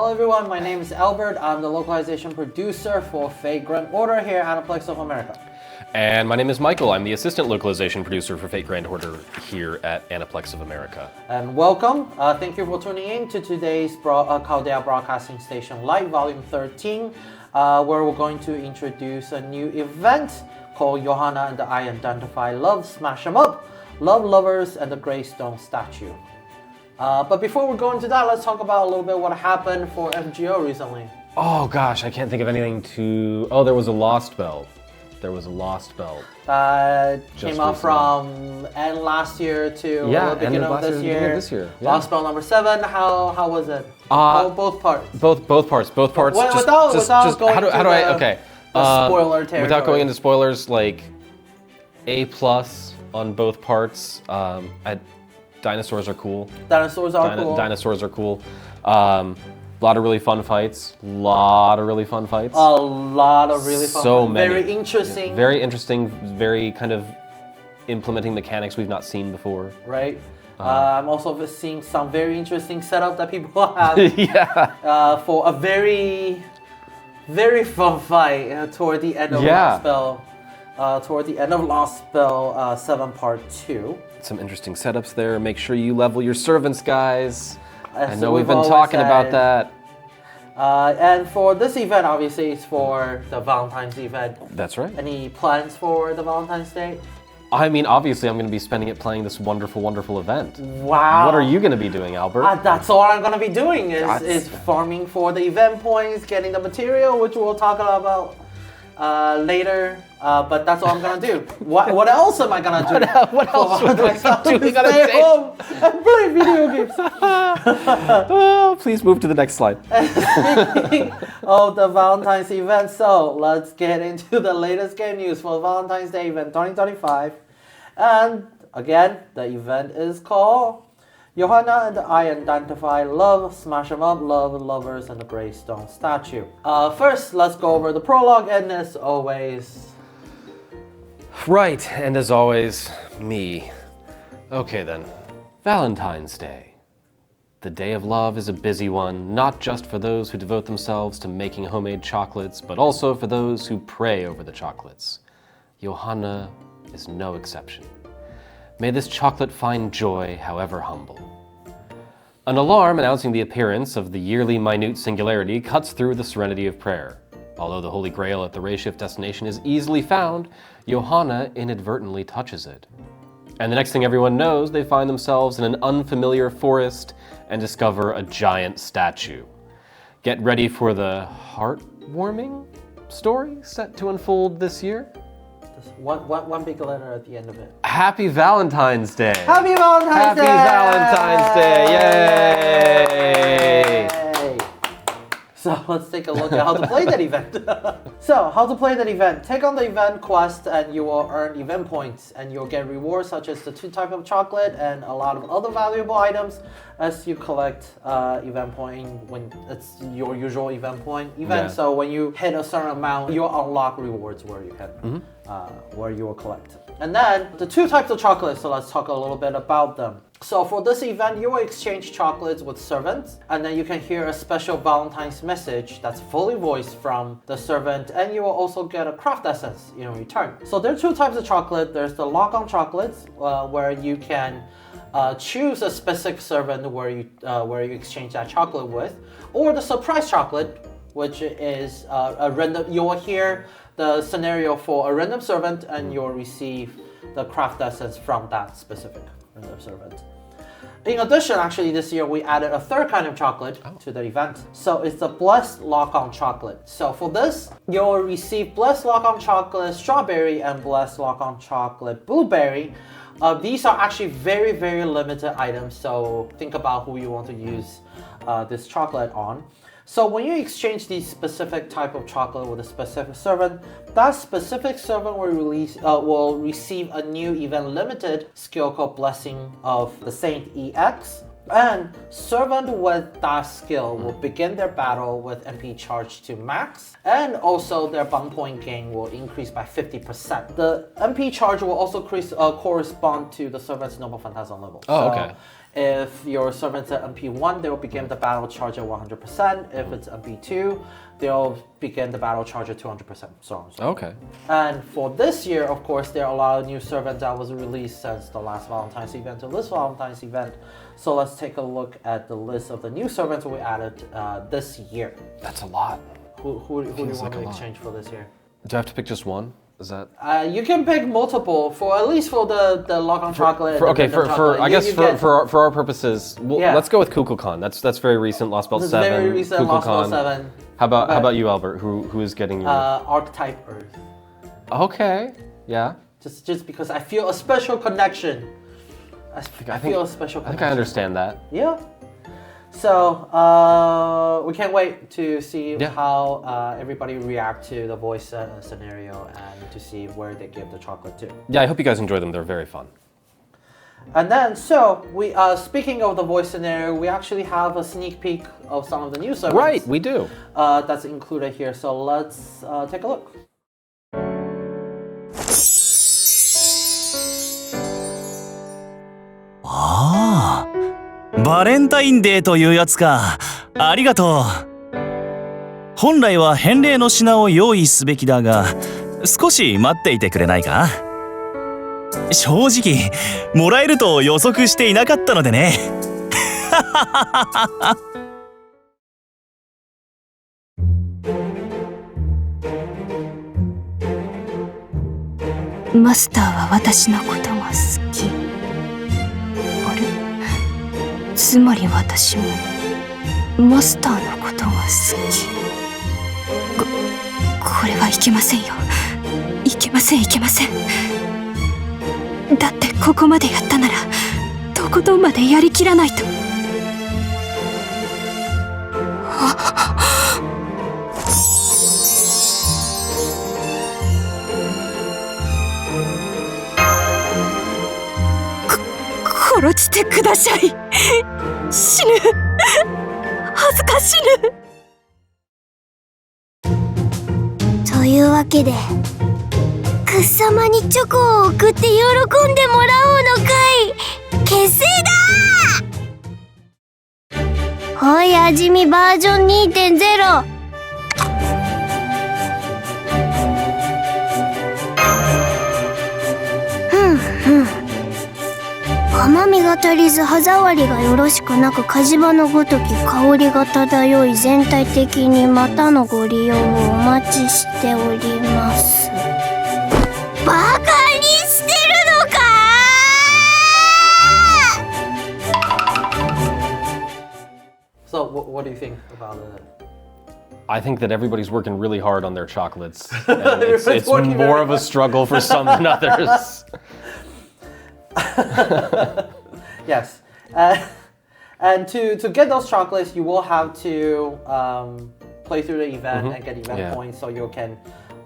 Hello everyone, my name is Albert. I'm the localization producer for Fate Grand Order here at Aniplex of America. And my name is Michael. I'm the assistant localization producer for Fate Grand Order here at Aniplex of America. And welcome. Thank you for tuning in to today's Chaldea broadcasting station Lite Volume 13, where we're going to introduce a new event called Johanna and the Unidentified Love Smash 'em Up, Love Lovers and the Greystone Statue. But before we go into that, let's talk about a little bit what happened for FGO recently. Oh gosh, I can't think of anything to... Oh, there was a Lost Belt. There was a Lost Belt. That Just came out recently. from end last year to Yeah, the beginning of this year. Yeah. Lost Belt number 7. How was it? Both parts. Both parts. Without going okay. Spoiler territory. Without going into spoilers, like A+ on both parts. Dinosaurs are cool. Dinosaurs are cool. Dinosaurs are cool. A lot of really fun fights. A lot of really fun fights. A lot of really fun. So many. Very interesting. Very interesting. Very kind of implementing mechanics we've not seen before. Right. I'm also seeing some very interesting setup that people have. Yeah. For a very, very fun fight toward the end of Lost Spell. Toward the end of Lost Spell 7 Part 2. Some interesting setups there. Make sure you level your servants, guys. I know we've been always talking said. about that. And for this event, obviously, it's for the Valentine's event. That's right. Any plans for the Valentine's Day? I mean, obviously, I'm going to be spending it playing this wonderful, wonderful event. Wow. What are you going to be doing, Albert? That's all I'm going to be doing is farming for the event points, getting the material, which we'll talk about later. But that's all I'm gonna do. What else am I gonna do? What else are we doing? Stay home and play video games. Oh, please move to the next slide. Speaking of the Valentine's event, so let's get into the latest game news for Valentine's Day event 2025. And again, the event is called Johanna and the Unidentified Love Smash 'em Up, Love Lovers and the Greystone Statue. First, let's go over the prologue, and as always... Right, and as always, me. Okay then, Valentine's Day. The day of love is a busy one, not just for those who devote themselves to making homemade chocolates, but also for those who pray over the chocolates. Johanna is no exception. May this chocolate find joy, however humble. An alarm announcing the appearance of the yearly minute singularity cuts through the serenity of prayer. Although the Holy Grail at the Rayshift destination is easily found, Johanna inadvertently touches it. And the next thing everyone knows, they find themselves in an unfamiliar forest and discover a giant statue. Get ready for the heartwarming story set to unfold this year. Just one big letter at the end of it. Happy Valentine's Day! Happy Valentine's Day! Happy Valentine's Day! Yay! So let's take a look at how to play that event. So, how to play that event. Take on the event quest and you will earn event points and you'll get rewards such as the 2 types of chocolate and a lot of other valuable items as you collect event point when it's your usual event point event. Yeah. So when you hit a certain amount, you'll unlock rewards where you can, where you will collect. And then the 2 types of chocolate, so let's talk a little bit about them. So for this event, you will exchange chocolates with servants, and then you can hear a special Valentine's message that's fully voiced from the servant, and you will also get a craft essence in return. So there are 2 types of chocolate. There's the lock-on chocolates, where you can choose a specific servant where you exchange that chocolate with, or the surprise chocolate, which is a random. You will hear the scenario for a random servant, and you'll receive the craft essence from that specific random servant. In addition, actually, this year we added a 3rd kind of chocolate to the event. So it's the Blessed Lock-On Chocolate. So for this, you'll receive Blessed Lock-On Chocolate Strawberry and Blessed Lock-On Chocolate Blueberry. These are actually very, very limited items, so think about who you want to use this chocolate on. So when you exchange the specific type of chocolate with a specific servant, that specific servant will receive a new event limited skill called Blessing of the Saint EX. And servant with that skill will begin their battle with MP charge to max, and also their bond point gain will increase by 50%. The MP charge will also correspond to the servant's Noble Phantasm level. Oh, okay. If your servant's at MP1, they'll begin the battle charge at 100%. If it's MP2, they'll begin the battle charge at 200%. So on and so Okay. And for this year, of course, there are a lot of new servants that was released since the last Valentine's event to this Valentine's event. So let's take a look at the list of the new servants we added this year. That's a lot. Who do you want like to a lot. exchange for this year? Do I have to pick just one? Is that? You can pick multiple for at least for the lock-on chocolate. For our purposes, Yeah. let's go with Kukulkan. That's very recent. Lost Belt 7. Very recent Lost Belt Kukulkan. 7. How about you, Albert? Who is getting your? Archetype Earth. Okay. Yeah. Just because I feel a special connection. I feel a special connection. I think I understand that. Yeah. So we can't wait to see how everybody react to the voice scenario and to see where they give the chocolate to. Yeah, I hope you guys enjoy them. They're very fun. And then, so we speaking of the voice scenario, we actually have a sneak peek of some of the new servants. Right, we do. That's included here. So let's take a look. バレンタインデーというやつか。ありがとう。本来は返礼の品を用意すべきだが、少し待っていてくれないか？正直、もらえると予測していなかったのでね。マスターは私のことが好き。あれ？つまり私もマスターのことが好き。これはいけませんよ。いけませんいけません。だってここまでやったならとことんまでやりきらないと。殺してください。死ぬ。恥ずかしぬ。というわけでくっさまにチョコを送って喜んでもらおうのかい。結成だ。おい味見バージョン 2.0。甘みが足りず歯触りがよろしくなく火事場のごとき香りが漂い全体的にまたのご利用をお待ちしております。バカにしてるのかSo what do you think about it? I think that everybody's working really hard on their chocolates. And it's more of a struggle for some than others. Yes, and to get those chocolates, you will have to play through the event and get event points, so you can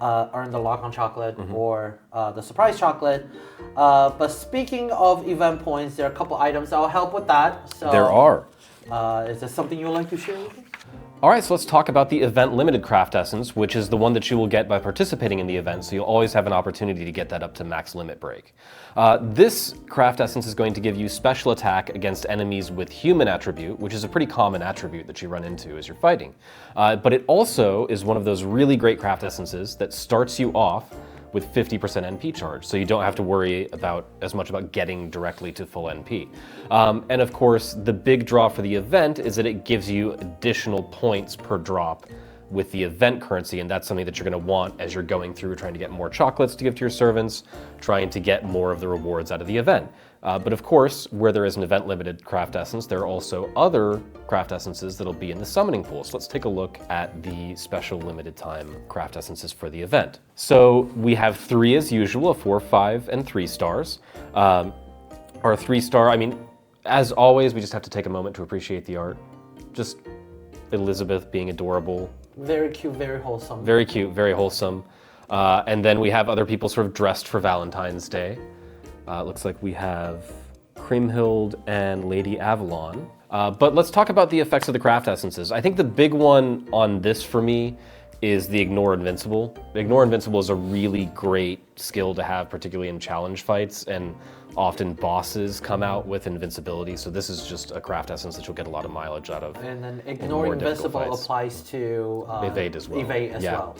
earn the lock-on chocolate or the surprise chocolate. But speaking of event points, there are a couple items that will help with that. So, There are. Is there something you'd like to share with me? All right, so let's talk about the event limited craft essence, which is the one that you will get by participating in the event, so you'll always have an opportunity to get that up to max limit break. This craft essence is going to give you special attack against enemies with human attribute, which is a pretty common attribute that you run into as you're fighting. But it also is one of those really great craft essences that starts you off with 50% NP charge, so you don't have to worry as much about getting directly to full NP. And of course, the big draw for the event is that it gives you additional points per drop with the event currency, and that's something that you're going to want as you're going through trying to get more chocolates to give to your servants, trying to get more of the rewards out of the event. But of course, where there is an event limited craft essence, there are also other craft essences that'll be in the summoning pool. So let's take a look at the special limited time craft essences for the event. So we have 3 as usual, a 4, 5, and 3 stars. Our 3-star, I mean, as always, we just have to take a moment to appreciate the art. Just Elizabeth being adorable. Very cute, very wholesome. Very cute, very wholesome. And then we have other people sort of dressed for Valentine's Day. Looks like we have Kriemhild and Lady Avalon. But let's talk about the effects of the craft essences. I think the big one on this for me is the Ignore Invincible. Ignore Invincible is a really great skill to have, particularly in challenge fights, and Often bosses come out with invincibility, so this is just a craft essence that you'll get a lot of mileage out of. And then in ignore more difficult invincible fights. applies to Evade as well. Evade as Yeah. well.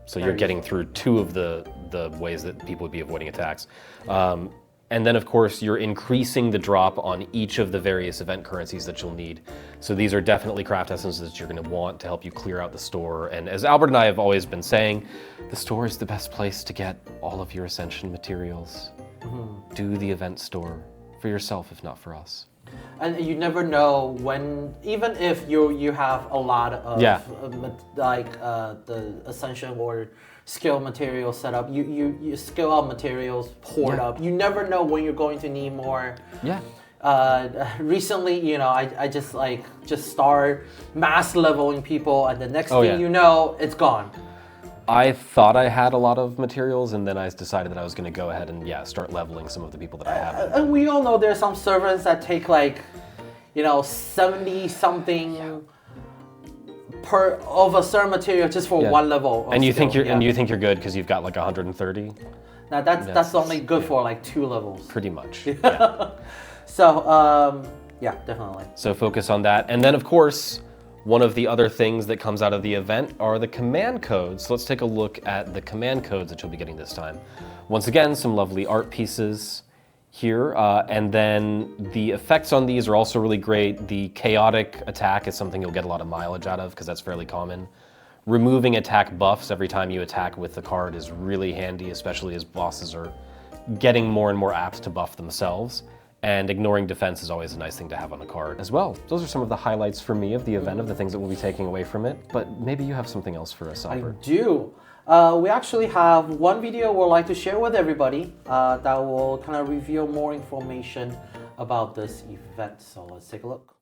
So you're getting through two of the ways that people would be avoiding attacks. And then of course you're increasing the drop on each of the various event currencies that you'll need. So these are definitely craft essences that you're going to want to help you clear out the store. And as Albert and I have always been saying, the store is the best place to get all of your Ascension materials. Do the event store for yourself, if not for us. And you never know when, even if you have a lot of the Ascension or skill materials set up, you skill up materials poured up. You never know when you're going to need more. Yeah. Recently, you know, I just start mass leveling people, and the next thing you know, it's gone. I thought I had a lot of materials, and then I decided that I was going to go ahead and start leveling some of the people that I have. And we all know there's some servers that take like, you know, 70 something per of a certain material just for one level. And you think you're good because you've got like 130. Now that's only good for like 2 levels. Pretty much. So yeah, definitely. So focus on that, and then of course, one of the other things that comes out of the event are the command codes. So let's take a look at the command codes that you'll be getting this time. Once again, some lovely art pieces here, and then the effects on these are also really great. The chaotic attack is something you'll get a lot of mileage out of because that's fairly common. Removing attack buffs every time you attack with the card is really handy, especially as bosses are getting more and more apt to buff themselves. And ignoring defense is always a nice thing to have on a card as well. Those are some of the highlights for me of the event, of the things that we'll be taking away from it. But maybe you have something else for us, Albert. I do. We actually have one video we'd like to share with everybody that will kind of reveal more information about this event. So let's take a look.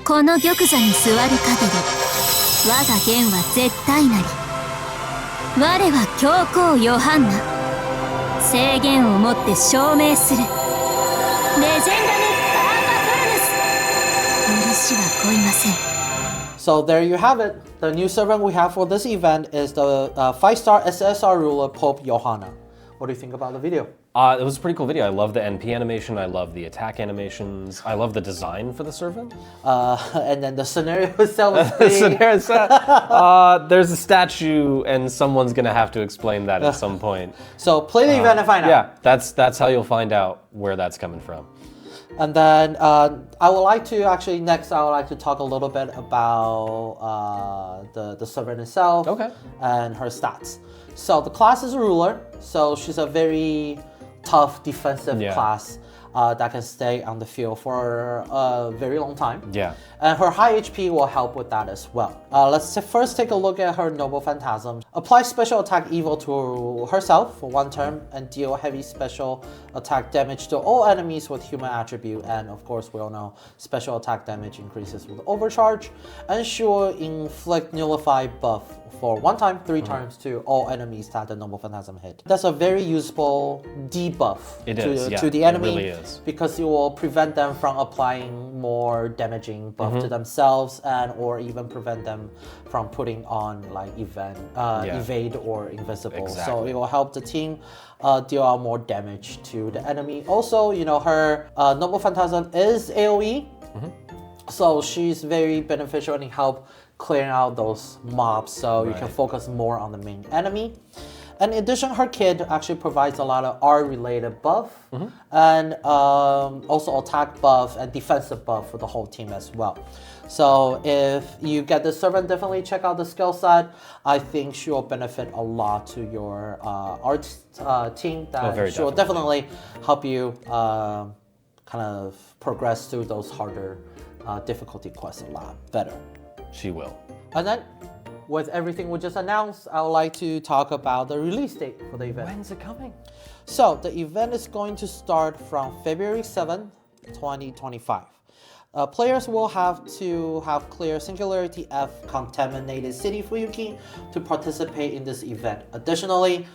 この玉座に座る限り我が元は絶対なり我は教皇ヨハンナ制限をもって証明するレジェンダム・パーパトルヌス許しはこいません。 So there you have it. The new servant we have for this event is the 5-star SSR ruler Pope Johanna. What do you think about the video? It was a pretty cool video. I love the NP animation. I love the attack animations. I love the design for the servant. And then the scenario itself is there's a statue, and someone's gonna have to explain that at some point. So play the event and find out. Yeah, that's how you'll find out where that's coming from. And then I would like to talk a little bit about the servant itself. Okay. And her stats. So the class is ruler. So she's a very tough defensive class. that can stay on the field for a very long time. Yeah. And her high HP will help with that as well. Let's first take a look at her Noble Phantasm. Apply special attack evil to herself for 1 turn and deal heavy special attack damage to all enemies with human attribute. And of course, we all know special attack damage increases with overcharge. And she will inflict nullify buff for 1 time, 3 turns to all enemies that the Noble Phantasm hit. That's a very useful debuff to the enemy. It really is. Because it will prevent them from applying more damaging buff to themselves, and or even prevent them from putting on like evade or invisible. So it will help the team deal out more damage to the enemy. Also, you know, her Noble Phantasm is AoE, so she's very beneficial and help clearing out those mobs, so you can focus more on the main enemy. And in addition, her kit actually provides a lot of R-related buff and also attack buff and defensive buff for the whole team as well. So if you get the servant, definitely check out the skill set. I think she will benefit a lot to your art team. That she will definitely help you kind of progress through those harder difficulty quests a lot better. She will. And then, with everything we just announced, I would like to talk about the release date for the event. When's it coming? So, the event is going to start from February 7th, 2025. Players will have to have clear Singularity F Contaminated City Fuyuki to participate in this event. Additionally,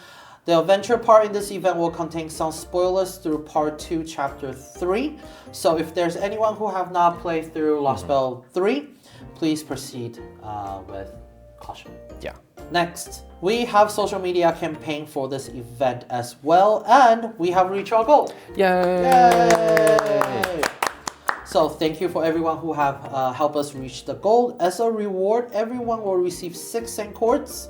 the adventure part in this event will contain some spoilers through Part 2, Chapter 3. So if there's anyone who have not played through Lost Spell 3, please proceed with caution. Yeah. Next, we have social media campaign for this event as well, and we have reached our goal. Yay! So thank you for everyone who have helped us reach the goal. As a reward, everyone will receive 6 Saint Quartz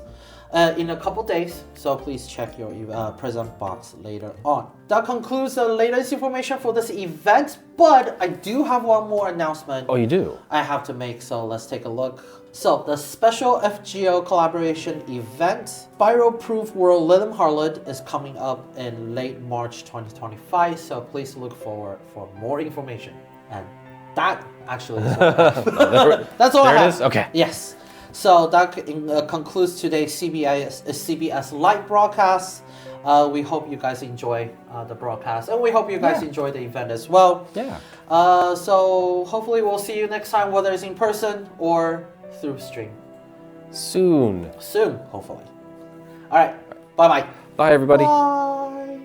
in a couple days, so please check your present box later on. That concludes the latest information for this event, but I do have one more announcement. Oh, you do? I have to make, so let's take a look. So the special FGO collaboration event, Spiral Proof World Little Harlot, is coming up in late March 2025, so please look forward for more information. And that actually is all. That's all I have. There it is? Okay. Yes. So that concludes today's CBS Lite broadcast. We hope you guys enjoy the broadcast, and we hope you guys enjoy the event as well. Yeah. So hopefully we'll see you next time, whether it's in person or through stream. Soon, hopefully. All right. Bye-bye. Bye, everybody. Bye.